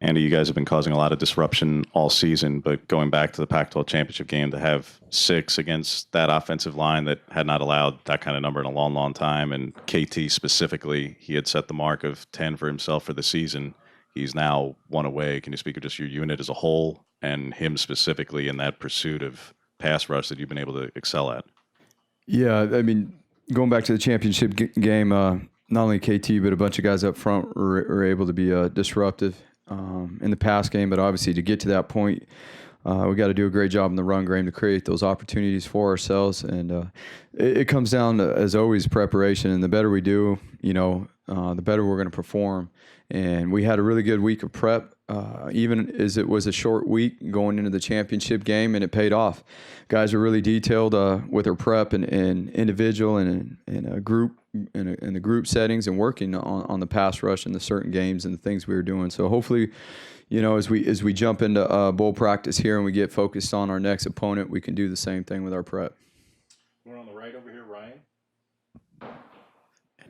Andy, you guys have been causing a lot of disruption all season, but going back to the Pac-12 championship game, to have 6 against that offensive line that had not allowed that kind of number in a long, long time, and KT specifically, he had set the mark of 10 for himself for the season. He's now 1 away. Can you speak of just your unit as a whole and him specifically in that pursuit of pass rush that you've been able to excel at? Yeah, I mean, going back to the championship game, not only KT, but a bunch of guys up front were able to be disruptive in the pass game. But obviously, to get to that point, we got to do a great job in the run game to create those opportunities for ourselves. And it comes down to, as always, preparation. And the better we do, the better we're going to perform. And we had a really good week of prep, even as it was a short week going into the championship game, and it paid off. Guys were really detailed with their prep and individual and in a group in the group settings and working on the pass rush and the certain games and the things we were doing. So hopefully, as we jump into bowl practice here and we get focused on our next opponent, we can do the same thing with our prep. We're on the right over here, Ryan.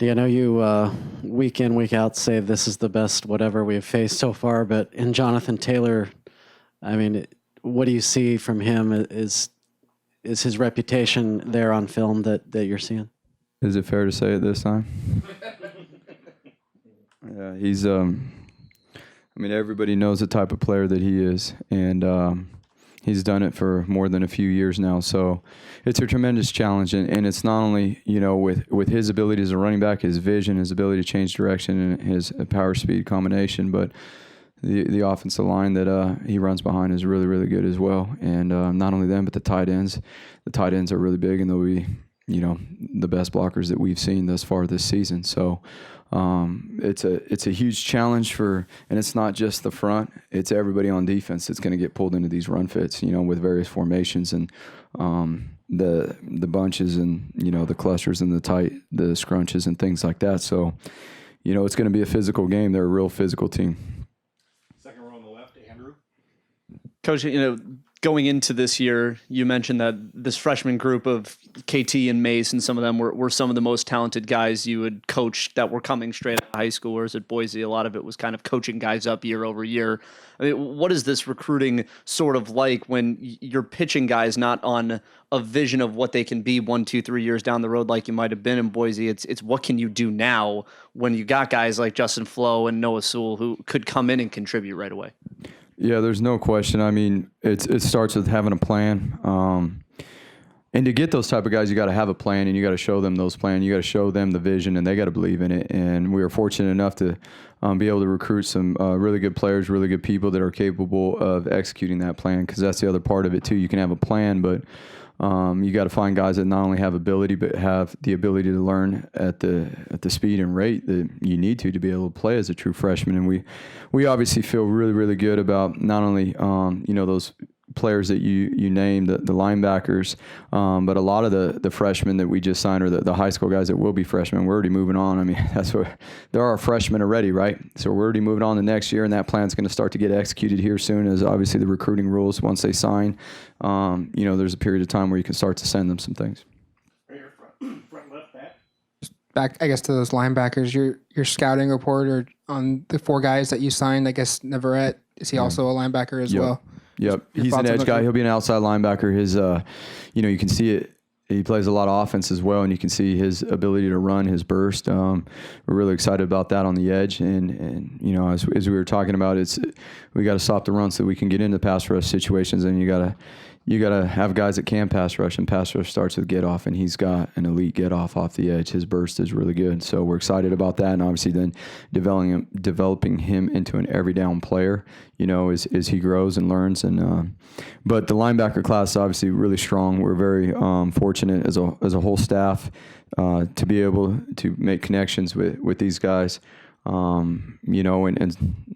I know you week in, week out say this is the best whatever we've faced so far, but in Jonathan Taylor, I mean, what do you see from him? Is his reputation there on film that you're seeing? Is it fair to say it this time? Yeah, he's everybody knows the type of player that he is, and he's done it for more than a few years now. So it's a tremendous challenge, and it's not only, with his ability as a running back, his vision, his ability to change direction, and his power speed combination, but the offensive line that he runs behind is really, really good as well. And not only them, but the tight ends. The tight ends are really big, and they'll be, the best blockers that we've seen thus far this season. So it's a huge challenge and it's not just the front, it's everybody on defense that's going to get pulled into these run fits, with various formations and the bunches and, the clusters and the scrunches and things like that. So, it's going to be a physical game. They're a real physical team. Second row on the left, Andrew. Coach, going into this year, you mentioned that this freshman group of KT and Mace and some of them were some of the most talented guys you had coached that were coming straight out of high school, whereas at Boise, a lot of it was kind of coaching guys up year over year. I mean, what is this recruiting sort of like when you're pitching guys not on a vision of what they can be 1, 2, 3 years down the road like you might have been in Boise? It's what can you do now when you got guys like Justin Flo and Noah Sewell who could come in and contribute right away? Yeah, there's no question. I mean, it starts with having a plan. And to get those type of guys, you got to have a plan, and you got to show them those plans. You got to show them the vision, and they got to believe in it. And we were fortunate enough to be able to recruit some really good players, really good people that are capable of executing that plan, because that's the other part of it, too. You can have a plan, but you got to find guys that not only have ability, but have the ability to learn at the speed and rate that you need to be able to play as a true freshman. And we obviously feel really, really good about not only those players that you named, the linebackers, but a lot of the freshmen that we just signed, or the high school guys that will be freshmen. We're already moving on. I mean, that's what there are freshmen already, right? So we're already moving on to next year, and that plan's going to start to get executed here soon. As obviously the recruiting rules, once they sign, there's a period of time where you can start to send them some things. Right here, front left, back. Back, I guess, to those linebackers, your scouting report or on the 4 guys that you signed, I guess Navarrete, is he also a linebacker as well? Yep, he's an edge guy. He'll be an outside linebacker. His, you can see it. He plays a lot of offense as well, and you can see his ability to run, his burst. We're really excited about that on the edge. And as we were talking about, we got to stop the run so we can get into pass rush situations, and you got to have guys that can pass rush, and pass rush starts with get off, and he's got an elite get off the edge. His burst is really good, so we're excited about that, and obviously then developing him into an every down player, as he grows and learns. And but the linebacker class is obviously really strong. We're very fortunate as a whole staff to be able to make connections with these guys. And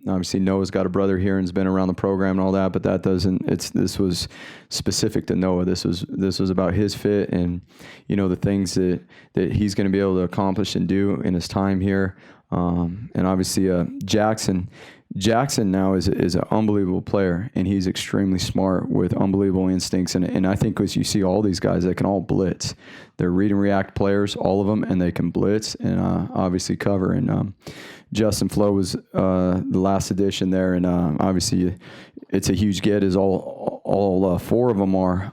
obviously Noah's got a brother here and has been around the program and all that, but this was specific to Noah. This was about his fit and, the things that he's going to be able to accomplish and do in his time here. And obviously, Jackson Jackson now is an unbelievable player, and he's extremely smart with unbelievable instincts. And I think as you see all these guys, they can all blitz. They're read and react players, all of them, and they can blitz and obviously cover. And Justin Flo was the last addition there, and obviously it's a huge get, as all four of them are.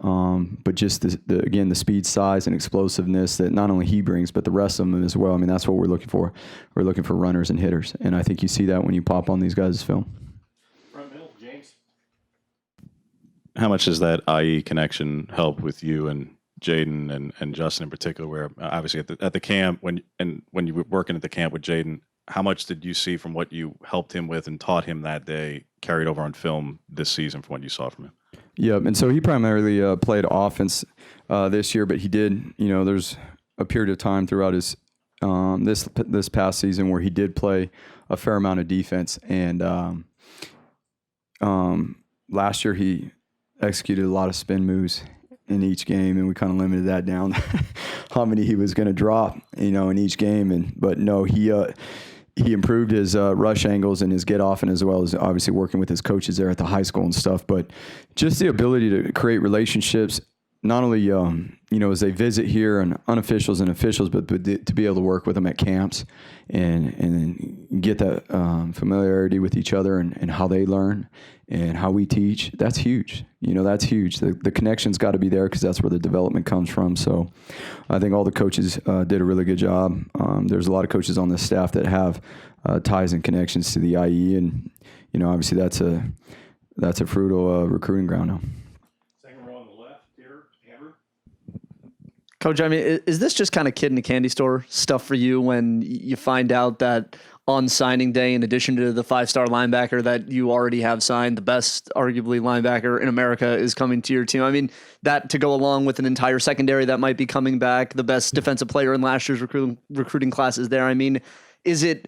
But just again, the speed, size, and explosiveness that not only he brings, but the rest of them as well. I mean, that's what we're looking for. We're looking for runners and hitters, and I think you see that when you pop on these guys' film. Front middle, James. How much does that IE connection help with you and Jaden and Justin in particular? Where obviously at the camp when you were working at the camp with Jaden, how much did you see from what you helped him with and taught him that day carried over on film this season from what you saw from him? Yeah, and so he primarily played offense this year, but he did, there's a period of time throughout his this past season where he did play a fair amount of defense. And last year he executed a lot of spin moves in each game, and we kind of limited that down how many he was going to drop, in each game. But no, he improved his rush angles and his get off, and as well as obviously working with his coaches there at the high school and stuff. But just the ability to create relationships, not only as they visit here and unofficials and officials, but to be able to work with them at camps and get that familiarity with each other and how they learn and how we teach. That's huge. That's huge. The connection's got to be there because that's where the development comes from. So I think all the coaches did a really good job. There's a lot of coaches on the staff that have ties and connections to the IE, and obviously that's a fruitful recruiting ground now. Second row on the left, here, Andrew. Coach, I mean, is this just kind of kid in a candy store stuff for you when you find out that on signing day, in addition to the 5-star linebacker that you already have signed, the best arguably linebacker in America is coming to your team? I mean, that to go along with an entire secondary that might be coming back, the best defensive player in last year's recruiting class is there. I mean, does it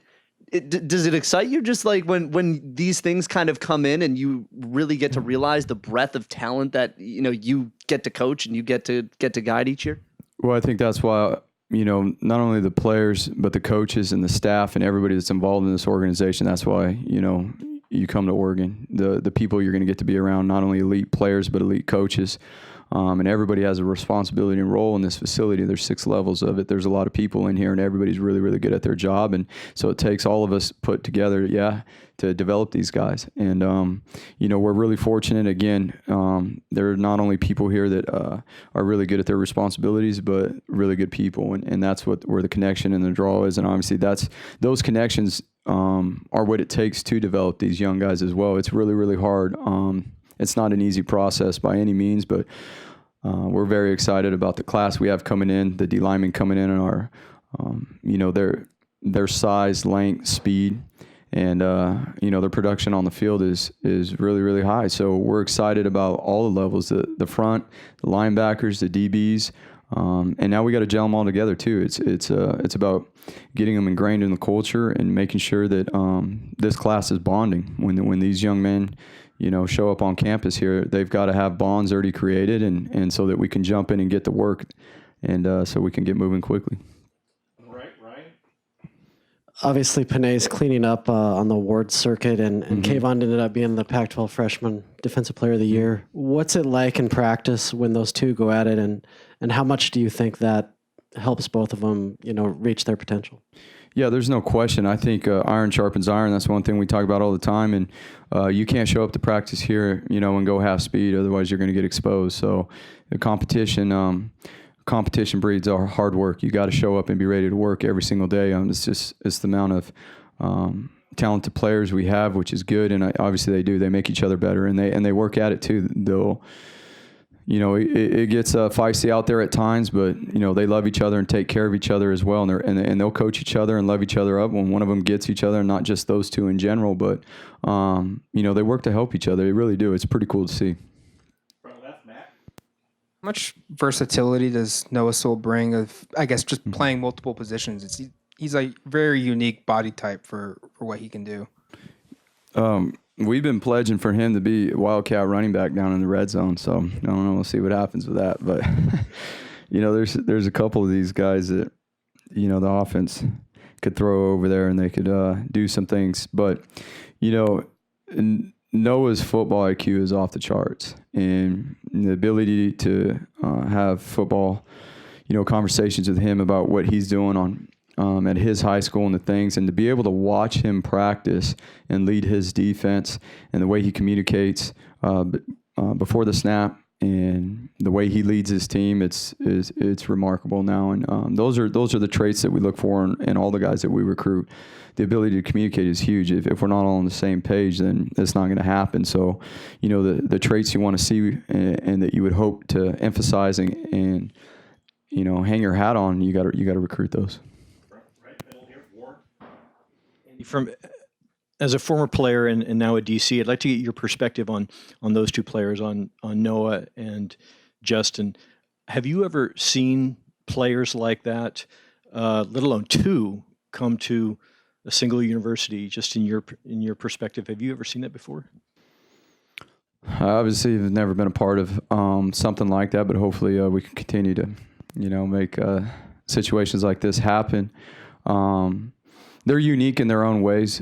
excite you just like when these things kind of come in and you really get to realize the breadth of talent that, you get to coach and you get to guide each year? Well, I think that's why, not only the players, but the coaches and the staff and everybody that's involved in this organization. That's why, you come to Oregon. The people you're going to get to be around, not only elite players, but elite coaches. And everybody has a responsibility and role in this facility. There's 6 levels of it. There's a lot of people in here, and everybody's really, really good at their job. And so it takes all of us put together, to develop these guys. And, we're really fortunate. Again, there are not only people here that are really good at their responsibilities, but really good people. And that's where the connection and the draw is. And obviously those connections are what it takes to develop these young guys as well. It's really, really hard. It's not an easy process by any means, but we're very excited about the class we have coming in, the D linemen coming in, and our, their size, length, speed, and their production on the field is really, really high. So we're excited about all the levels: the front, the linebackers, the DBs, and now we got to gel them all together too. It's about getting them ingrained in the culture and making sure that this class is bonding when these young men show up on campus here. They've got to have bonds already created, and so that we can jump in and get to work, and so we can get moving quickly. On the right, Ryan. Obviously, Panay's cleaning up on the award circuit, and Kayvon ended up being the Pac-12 Freshman Defensive Player of the Year. What's it like in practice when those two go at it, and how much do you think that helps both of them, reach their potential? Yeah, there's no question. I think iron sharpens iron. That's one thing we talk about all the time. And you can't show up to practice here, and go half speed. Otherwise, you're going to get exposed. So the competition breeds our hard work. You got to show up and be ready to work every single day. It's the amount of talented players we have, which is good. And obviously they do. They make each other better, and they work at it too. They'll. It gets feisty out there at times, but they love each other and take care of each other as well, and they'll coach each other and love each other up when one of them gets each other. Not just those two in general, but they work to help each other. They really do. It's pretty cool to see. Front left, Matt. How much versatility does Noah Sewell bring of, I guess, just playing multiple positions? He's a very unique body type for what he can do. We've been pledging for him to be a Wildcat running back down in the red zone, so I don't know. We'll see what happens with that. But, there's a couple of these guys that, the offense could throw over there and they could do some things. But, Noah's football IQ is off the charts, and the ability to have football, conversations with him about what he's doing on at his high school and the things, and to be able to watch him practice and lead his defense and the way he communicates before the snap and the way he leads his team, it's remarkable now. And those are the traits that we look for in all the guys that we recruit. The ability to communicate is huge. If we're not all on the same page, then it's not going to happen. So, the traits you want to see and that you would hope to emphasize and hang your hat on, you got to recruit those. Right middle here, Warren. From as a former player and now at DC, I'd like to get your perspective on those two players, on Noah and Justin. Have you ever seen players like that, let alone two, come to a single university? Just in your perspective, have you ever seen that before? Obviously, I've never been a part of something like that, but hopefully we can continue to, make situations like this happen. They're unique in their own ways.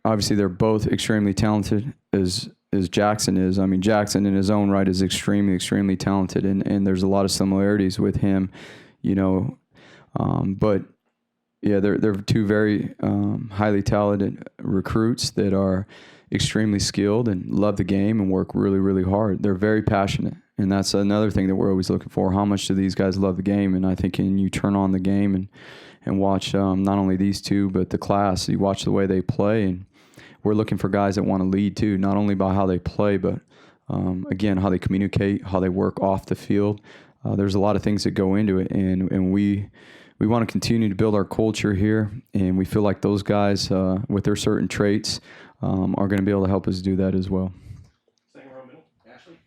Obviously, they're both extremely talented, as Jackson is. I mean, Jackson in his own right is extremely, extremely talented, and there's a lot of similarities with him, But yeah, they're two very highly talented recruits that are extremely skilled and love the game and work really, really hard. They're very passionate, and that's another thing that we're always looking for. How much do these guys love the game? And I think when you turn on the game and watch not only these two, but the class, you watch the way they play, and we're looking for guys that want to lead too, not only by how they play, but again, how they communicate, how they work off the field. There's a lot of things that go into it, and we want to continue to build our culture here, and we feel like those guys with their certain traits are going to be able to help us do that as well. Second row middle, Ashley.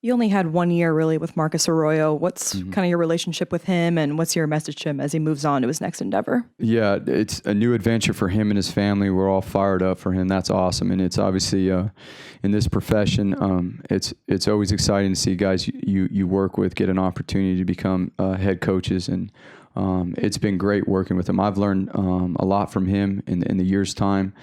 You only had 1 year really with Marcus Arroyo. What's kind of your relationship with him, and what's your message to him as he moves on to his next endeavor? Yeah, it's a new adventure for him and his family. We're all fired up for him. That's awesome. And it's obviously in this profession, it's always exciting to see guys you work with get an opportunity to become head coaches. And it's been great working with him. I've learned a lot from him in the year's time.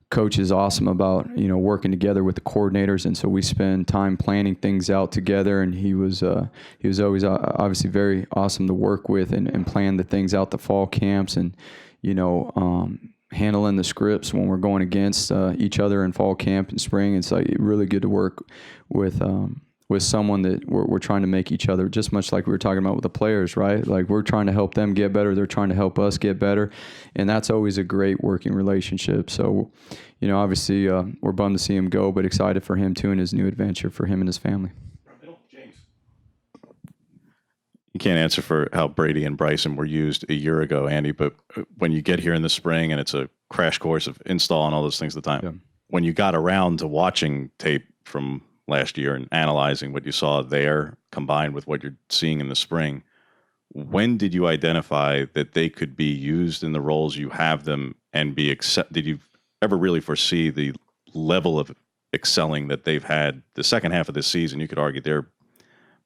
Coach is awesome about working together with the coordinators, and so we spend time planning things out together. And he was always obviously very awesome to work with and plan the things out, the fall camps, and handling the scripts when we're going against each other in fall camp and spring. It's like really good to work with someone that we're trying to make each other, just much like we were talking about with the players, right? Like we're trying to help them get better. They're trying to help us get better. And that's always a great working relationship. So, obviously we're bummed to see him go, but excited for him too and his new adventure for him and his family. Front middle, James. You can't answer for how Brady and Bryson were used a year ago, Andy, but when you get here in the spring and it's a crash course of install and all those things at the time, Yeah. when you got around to watching tape from last year and analyzing what you saw there combined with what you're seeing in the spring, when did you identify that they could be used in the roles you have them and be did you ever really foresee the level of excelling that they've had the second half of this season? You could argue they're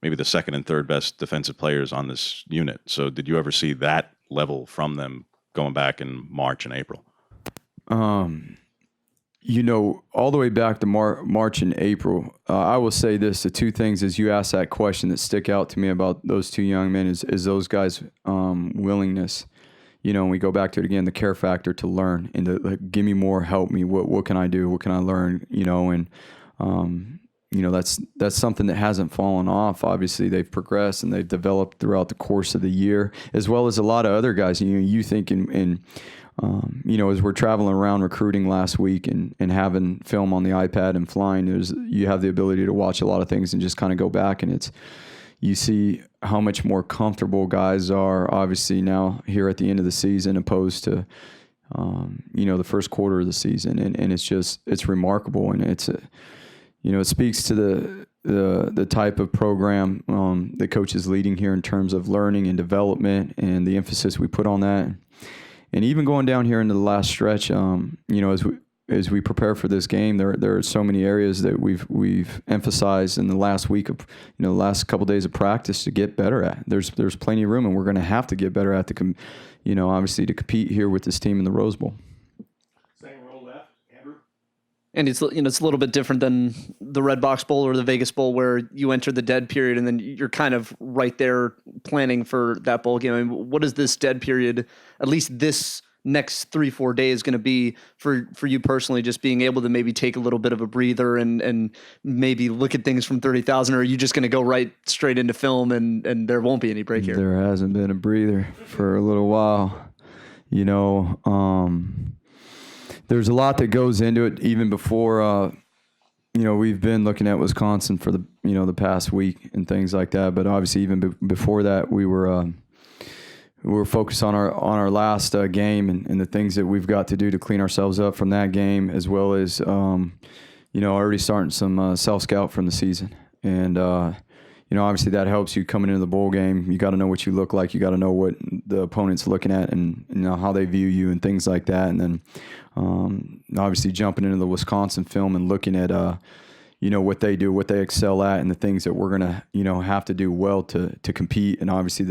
maybe the second and third best defensive players on this unit. So did you ever see that level from them going back in March and April? All the way back to March and April, I will say this: the two things as you ask that question that stick out to me about those two young men is those guys' willingness. And we go back to it again, the care factor to learn and to give me more, help me. What can I do? What can I learn? That's something that hasn't fallen off. Obviously, they've progressed and they've developed throughout the course of the year, as well as a lot of other guys. You think as we're traveling around recruiting last week and having film on the iPad and flying, you have the ability to watch a lot of things and just kind of go back, and you see how much more comfortable guys are obviously now here at the end of the season opposed to the first quarter of the season, and it's remarkable, and it speaks to the type of program the coach is leading here in terms of learning and development and the emphasis we put on that. And even going down here into the last stretch, as we prepare for this game, there are so many areas that we've emphasized in the last week of the last couple of days of practice to get better at. There's plenty of room, and we're going to have to get better at obviously to compete here with this team in the Rose Bowl. Second row left, Andrew. And it's it's a little bit different than the Red Box Bowl or the Vegas Bowl, where you enter the dead period and then you're kind of right there planning for that bowl game. I mean, what is this dead period, at least this next 3-4 days, going to be for you personally? Just being able to maybe take a little bit of a breather and maybe look at things from 30,000, or are you just going to go right straight into film and there won't be any break here? There hasn't been a breather for a little while. There's a lot that goes into it even before, we've been looking at Wisconsin for the past week and things like that. But obviously even before that, we were focused on our last game and the things that we've got to do to clean ourselves up from that game, as well as, already starting some self-scout from the season. And, obviously that helps you coming into the bowl game. You got to know what you look like. You got to know what the opponent's looking at and how they view you and things like that. And then obviously jumping into the Wisconsin film and looking at, what they do, what they excel at, and the things that we're going to, have to do well to compete. And obviously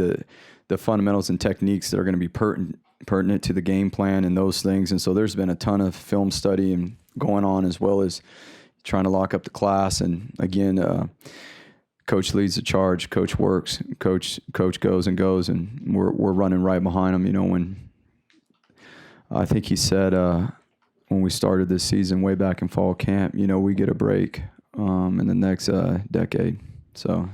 the fundamentals and techniques that are going to be pertinent to the game plan and those things. And so there's been a ton of film study and going on, as well as trying to lock up the class. And again, coach leads the charge, coach works, coach goes, and we're running right behind him. When I think he said when we started this season way back in fall camp, we get a break in the next decade. So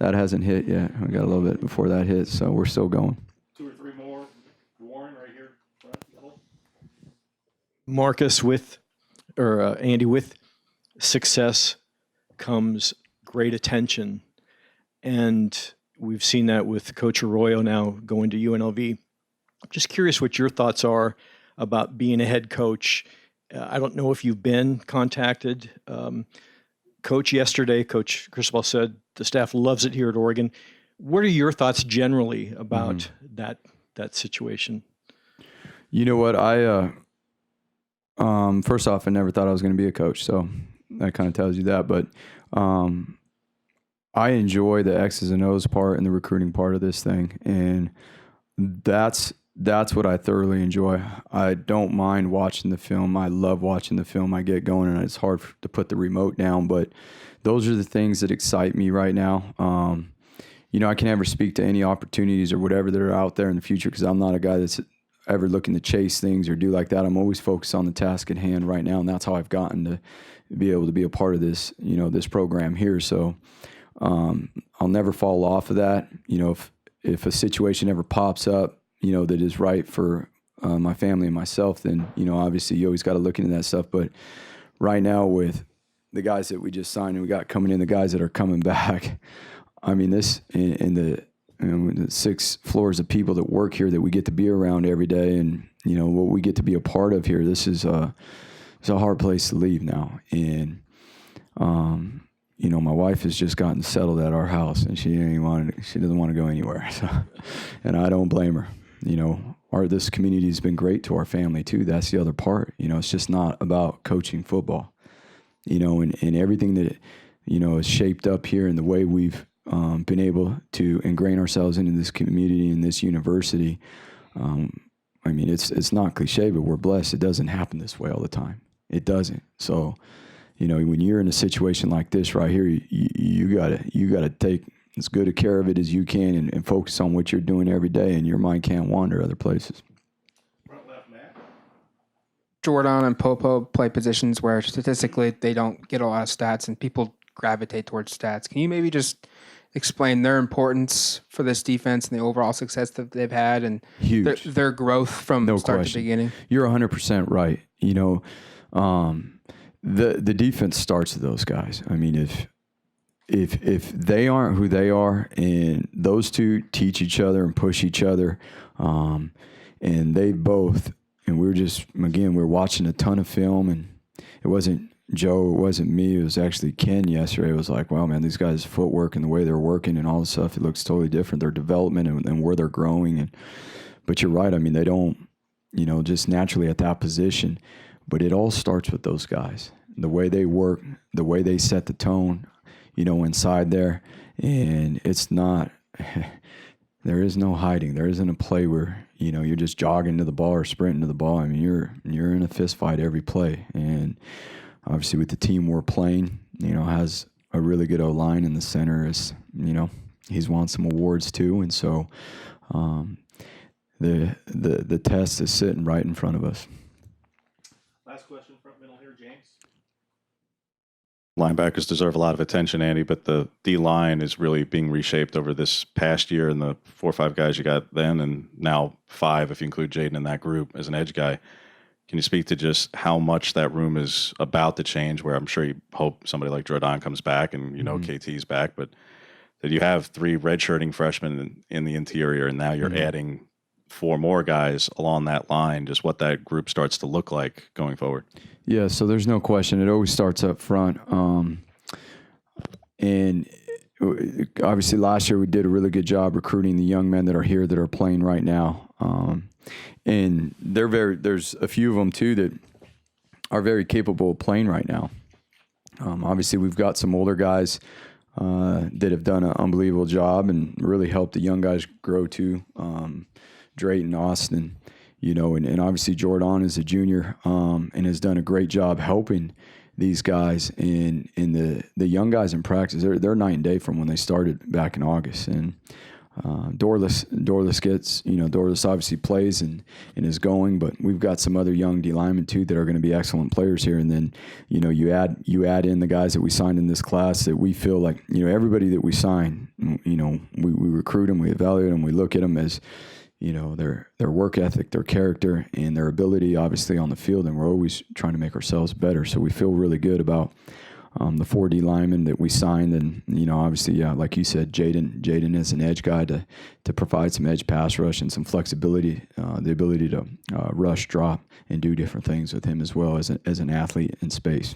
that hasn't hit yet. We got a little bit before that hits, so we're still going. 2 or 3 more. Warren right here, front, middle. Marcus, Andy, with success comes great attention, and we've seen that with Coach Arroyo now going to UNLV. I'm just curious what your thoughts are about being a head coach. I don't know if you've been contacted. Coach yesterday, Coach Cristobal said the staff loves it here at Oregon. What are your thoughts generally about that situation? You know what? I first off, I never thought I was going to be a coach, so that kind of tells you that. But I enjoy the X's and O's part and the recruiting part of this thing, and that's what I thoroughly enjoy. I don't mind watching the film. I love watching the film. I get going, and it's hard to put the remote down, but those are the things that excite me right now. I can never speak to any opportunities or whatever that are out there in the future, because I'm not a guy that's ever looking to chase things or do like that. I'm always focused on the task at hand right now, and that's how I've gotten to be able to be a part of this, this program here. So I'll never fall off of that. If a situation ever pops up, that is right for my family and myself, then, obviously you always got to look into that stuff. But right now with the guys that we just signed and we got coming in, the guys that are coming back, I mean, this in the 6 floors of people that work here that we get to be around every day, and, what we get to be a part of here, this is it's a hard place to leave now. And, my wife has just gotten settled at our house, and she doesn't want to go anywhere. So, and I don't blame her. This community has been great to our family too. That's the other part. It's just not about coaching football. And everything that is shaped up here, and the way we've been able to ingrain ourselves into this community and this university. It's not cliche, but we're blessed. It doesn't happen this way all the time. It doesn't. So, when you're in a situation like this right here, you gotta take as good a care of it as you can, and focus on what you're doing every day, and your mind can't wander other places. Front left, Matt. Jordan and Popo play positions where statistically they don't get a lot of stats, and people gravitate towards stats. Can you maybe just explain their importance for this defense and the overall success that they've had, and their growth from start to beginning? You're 100% right. The defense starts with those guys. I mean, if they aren't who they are, and those two teach each other and push each other, and they both, and we're watching a ton of film, and it wasn't Joe, it wasn't me, it was actually Ken yesterday. It was like, wow, man, these guys' footwork and the way they're working and all this stuff, it looks totally different. Their development and where they're growing. But you're right. I mean, they don't, just naturally at that position, but it all starts with those guys, the way they work, the way they set the tone, inside there. And it's not there is no hiding. There isn't a play where, you know, you're just jogging to the ball or sprinting to the ball. I mean, you're in a fist fight every play. And obviously with the team we're playing, you know, has a really good O-line in the center. Is, you know, he's won some awards too. And so the test is sitting right in front of us. Last question, front middle here, James. Linebackers deserve a lot of attention, Andy, but the D-line is really being reshaped over this past year, and the 4 or 5 guys you got then, and now 5 if you include Jaden in that group as an edge guy. Can you speak to just how much that room is about to change, where I'm sure you hope somebody like Jordan comes back and, you know, KT's back, but that you have 3 redshirting freshmen in the interior, and now you're adding 4 more guys along that line, just what that group starts to look like going forward? Yeah, so there's no question. It always starts up front. And obviously last year we did a really good job recruiting the young men that are here that are playing right now. And there's a few of them too that are very capable of playing right now. Obviously we've got some older guys that have done an unbelievable job and really helped the young guys grow too. Drayton, Austin, you know, and obviously Jordan is a junior and has done a great job helping these guys. And the young guys in practice, they're night and day from when they started back in August. And Dorless gets, you know, Dorless obviously plays and is going, but we've got some other young D linemen too that are going to be excellent players here. And then, you know, you add in the guys that we signed in this class that we feel like, you know, everybody that we sign, you know, we recruit them, we evaluate them, we look at them as, you know, their work ethic, their character, and their ability, obviously, on the field. And we're always trying to make ourselves better. So we feel really good about the 4D linemen that we signed. And, you know, obviously, yeah, like you said, Jaden is an edge guy to provide some edge pass rush and some flexibility, the ability to rush, drop, and do different things with him as well as an athlete in space.